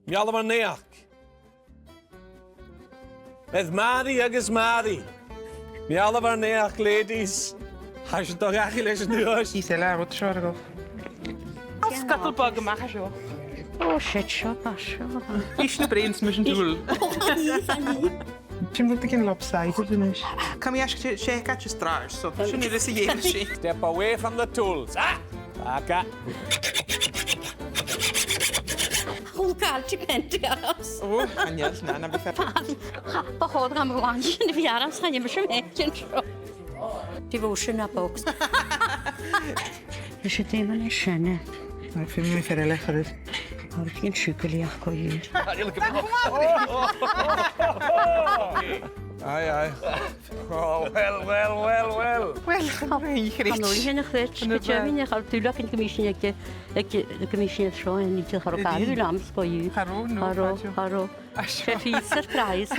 Miallar neach. With Mary agus Mary. Miallar neach, ladies. Has je toch echt gelezen nu huis? Eile wat seáh. Scuttlebug amach seo. Oh, shit, seo, seo. Ís na brains mis an dúil. Sin bhfuil cin lopsaid is. Cam eisce sé cat stráis, so sin is a dhéana sí. Step away from the tools. Ah! Aka. Húlgáil tí pentearas. Ó, aniel, na bhí fe. Ba chód am bháin sin bhearas, chaine mar sem éitin seo. Devotion na box. Is sé téman is sinne. Mar fi mé fer lecharid. Ar cín siúcalaíach go dhéir. Aye. Oh, well. Well, Anú sinna chréit, beteamíine char túlach in comisiine na comisiine sráin ní til char gáú lams go dú. Harú, nó. Haró. Sé fí surprise.